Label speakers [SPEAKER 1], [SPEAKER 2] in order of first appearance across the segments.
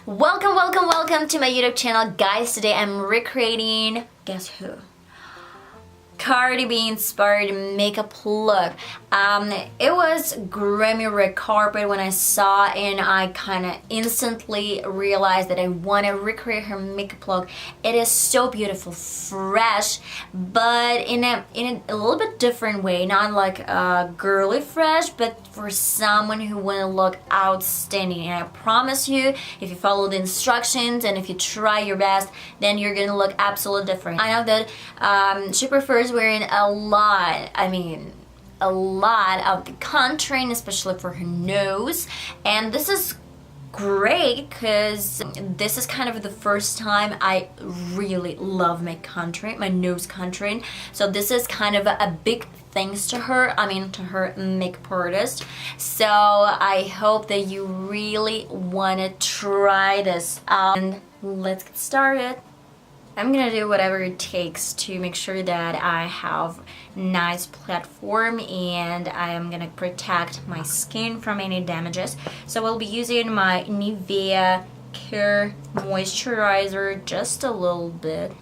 [SPEAKER 1] Welcome to my YouTube channel, guys. Today I'm recreating, guess who? Cardi B inspired makeup look. It was Grammy red carpet when I saw it, and I kind of instantly realized that I want to recreate her makeup look. It is so beautiful, fresh, but in a little bit different way. Not like girly fresh, but for someone who want to look outstanding. And I promise you, if you follow the instructions and if you try your best, then you're gonna look absolutely different. I know that she prefers wearing a lot of the contouring, especially for her nose, and this is great because this is kind of the first time I really love my contouring, my nose contouring. So this is kind of a big thanks to her, to her makeup artist. So I hope that you really want to try this out, and let's get started. I'm gonna do whatever it takes to make sure that I have nice platform, and I am gonna protect my skin from any damages. So I'll be using my NIVEA CARE moisturizer, just a little bit.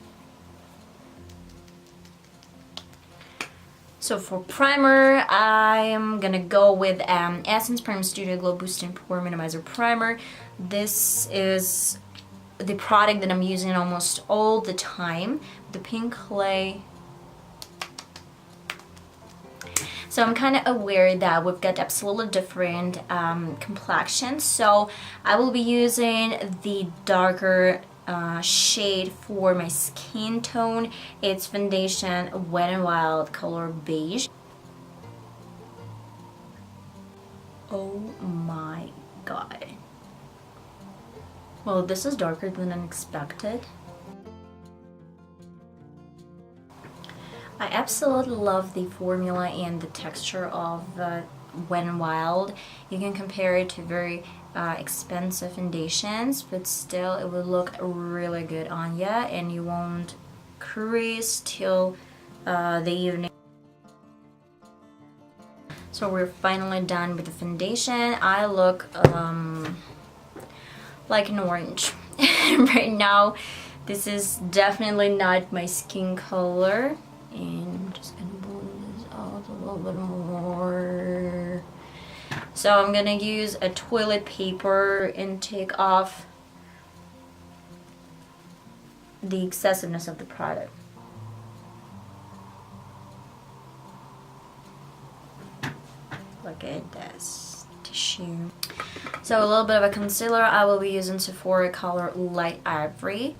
[SPEAKER 1] So for primer, I am gonna go with Essence Prime Studio Glow Boosting Pore Minimizer Primer. This is the product that I'm using almost all the time, the pink clay. So I'm kind of aware that we've got absolutely different complexions, so I will be using the darker shade for my skin tone. It's foundation Wet n Wild color beige. Oh my god. Well, this is darker than unexpected. I absolutely love the formula and the texture of Wet n Wild. You can compare it to very expensive foundations, but still it will look really good on you, and you won't crease till the evening. So we're finally done with the foundation. I look like an orange right now. This is definitely not my skin color, and I'm just gonna bloom this out a little bit more. So I'm gonna use a toilet paper and take off the excessiveness of the product. Look at this tissue. So a little bit of a concealer. I will be using Sephora color Light Ivory.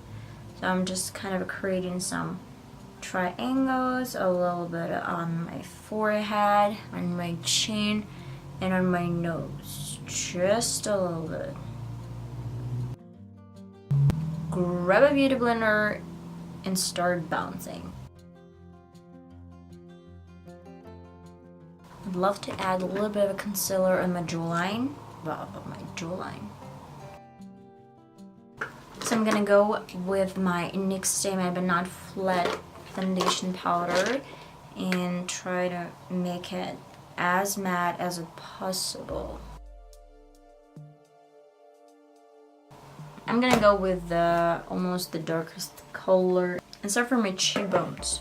[SPEAKER 1] So I'm just kind of creating some triangles, a little bit on my forehead, on my chin, and on my nose. Just a little bit. Grab a beauty blender and start bouncing. I'd love to add a little bit of a concealer on my jawline. So I'm gonna go with my NYX Stay Matte but Not Flat foundation powder and try to make it as matte as possible. I'm gonna go with almost the darkest color and start from my cheekbones.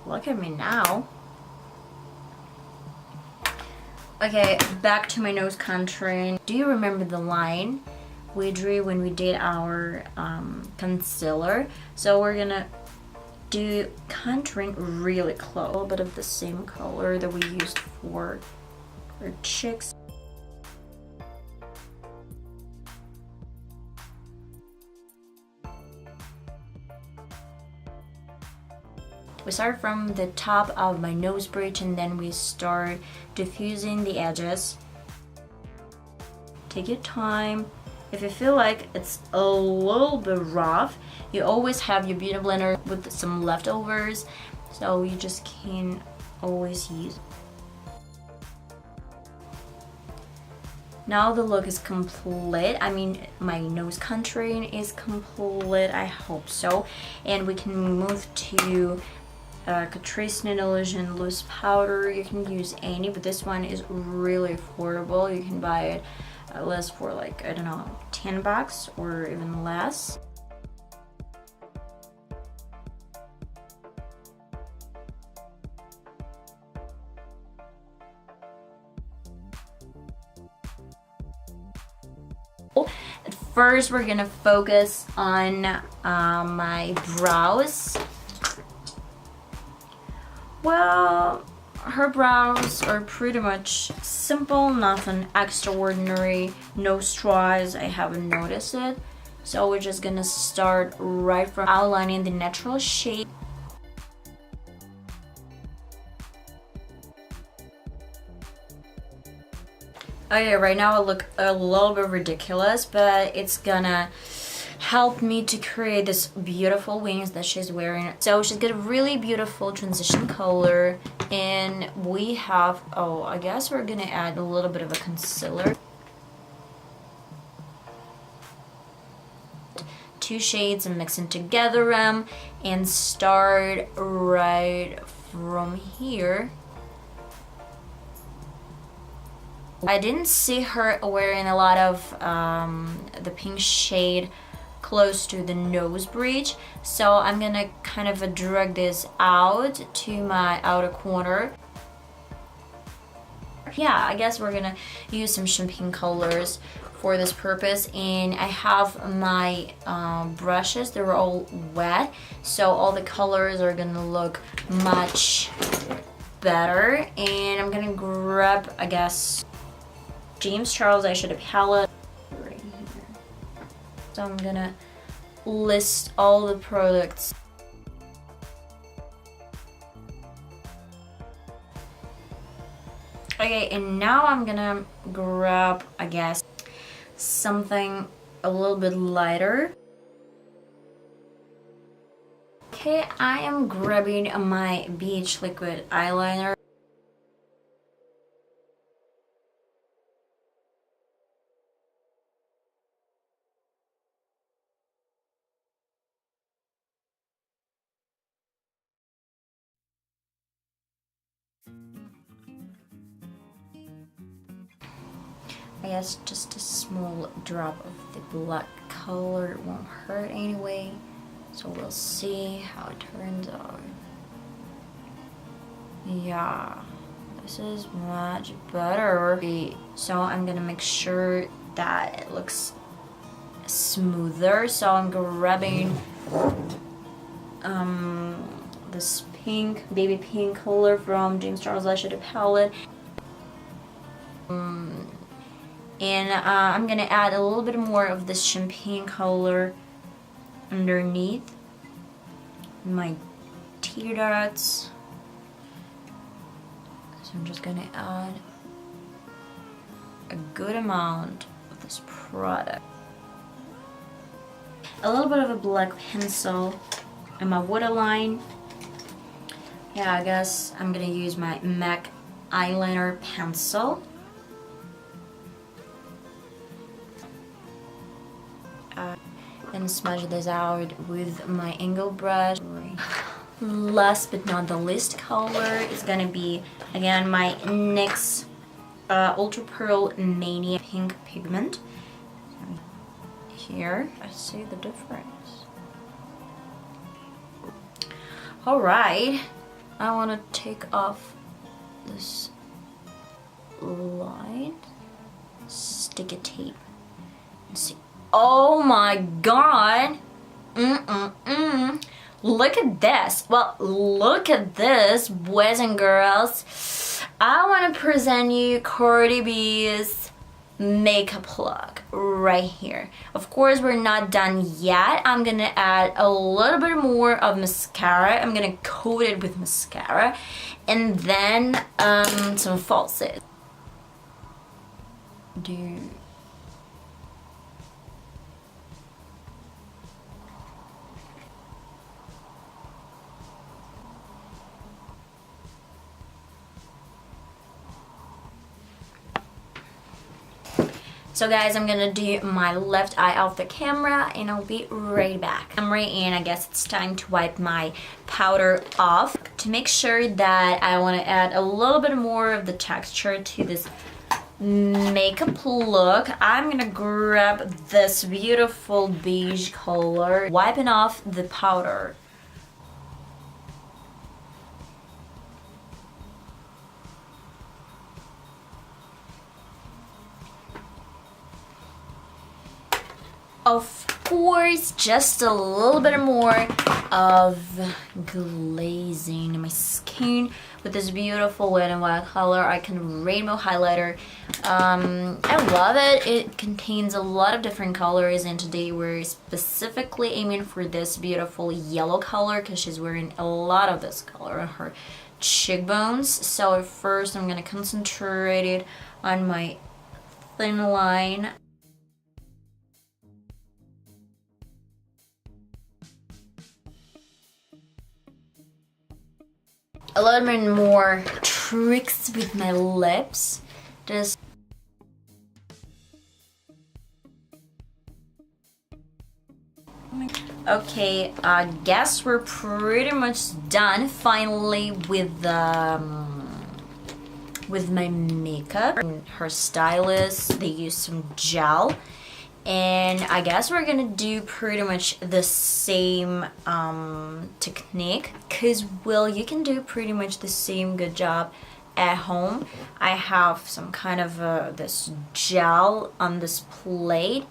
[SPEAKER 1] Look at me now. Okay, back to my nose contouring. Do you remember the line we drew when we did our concealer? So we're gonna do contouring really close. A little bit of the same color that we used for our cheeks. We start from the top of my nose bridge, and then we start diffusing the edges. Take your time. If you feel like it's a little bit rough, you always have your beauty blender with some leftovers, so you just can always use it. Now the look is complete. My nose contouring is complete, I hope so. And we can move to Catrice NUDE ILLUSION loose powder. You can use any, but this one is really affordable. You can buy it less for like, I don't know, 10 bucks or even less. At first, we're gonna focus on my brows. Well, her brows are pretty much simple, nothing extraordinary, no straws, I haven't noticed it. So we're just gonna start right from outlining the natural shape. Okay, right now I look a little bit ridiculous, but it's gonna help me to create this beautiful wings that she's wearing. So she's got a really beautiful transition color, and we have, oh, I guess we're gonna add a little bit of a concealer. 2 shades and mixing together them, and start right from here. I didn't see her wearing a lot of the pink shade close to the nose bridge, so I'm gonna kind of drag this out to my outer corner. Yeah, I guess we're gonna use some champagne colors for this purpose, and I have my brushes, they're all wet, so all the colors are gonna look much better. And I'm gonna grab, I guess, James Charles eyeshadow palette right here. So I'm gonna list all the products. Okay, and now I'm gonna grab, I guess, something a little bit lighter. Okay, I am grabbing my beige liquid eyeliner. I guess just a small drop of the black color won't hurt anyway, so we'll see how it turns out. Yeah, this is much better. So I'm gonna make sure that it looks smoother, so I'm grabbing this pink, baby pink color from James Charles eyeshadow palette. And I'm gonna add a little bit more of this champagne color underneath my tear ducts. So I'm just gonna add a good amount of this product. A little bit of a black pencil in my waterline. Yeah, I guess I'm gonna use my MAC eyeliner pencil. And smudge this out with my angle brush. Last but not the least color is gonna be, again, my NYX Ultra Pearl Mania Pink Pigment. Here, I see the difference. Alright, I want to take off this line, stick a tape, and see. Oh my god! Look at this. Well, look at this, boys and girls. I want to present you Cardi B's makeup look right here. Of course, we're not done yet. I'm gonna add a little bit more of mascara. I'm gonna coat it with mascara, and then some falsies. Dude. So guys, I'm gonna do my left eye off the camera and I'll be right back. And I guess it's time to wipe my powder off. to make sure that I want to add a little bit more of the texture to this makeup look, I'm gonna grab this beautiful beige color, wiping off the powder. Of course, just a little bit more of glazing my skin with this beautiful Wet n Wild color, Icon Rainbow Highlighter. I love it. It contains a lot of different colors, and today we're specifically aiming for this beautiful yellow color because she's wearing a lot of this color on her cheekbones. So at first I'm going to concentrate it on my thin line. A little bit more tricks with my lips. Just okay, I guess we're pretty much done finally with my makeup. Her stylist, they used some gel. And I guess we're gonna do pretty much the same technique, because, well, you can do pretty much the same good job at home. I have some kind of this gel on this plate.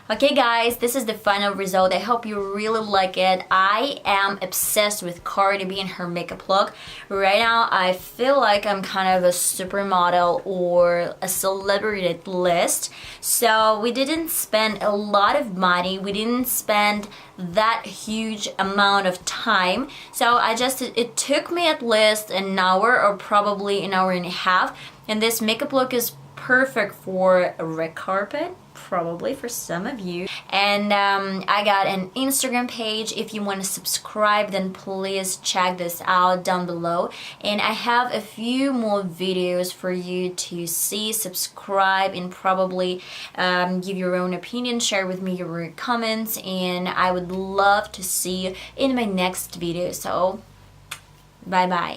[SPEAKER 1] Okay guys, this is the final result. I hope you really like it. I am obsessed with Cardi B and her makeup look. Right now, I feel like I'm kind of a supermodel or a celebrity list. So we didn't spend a lot of money. We didn't spend that huge amount of time. So it took me at least an hour or probably an hour and a half. And this makeup look is perfect for a red carpet, probably for some of you. And I got an Instagram page. If you want to subscribe, then please check this out down below. And I have a few more videos for you to see, subscribe, and probably give your own opinion, share with me your comments, and I would love to see you in my next video. So bye bye.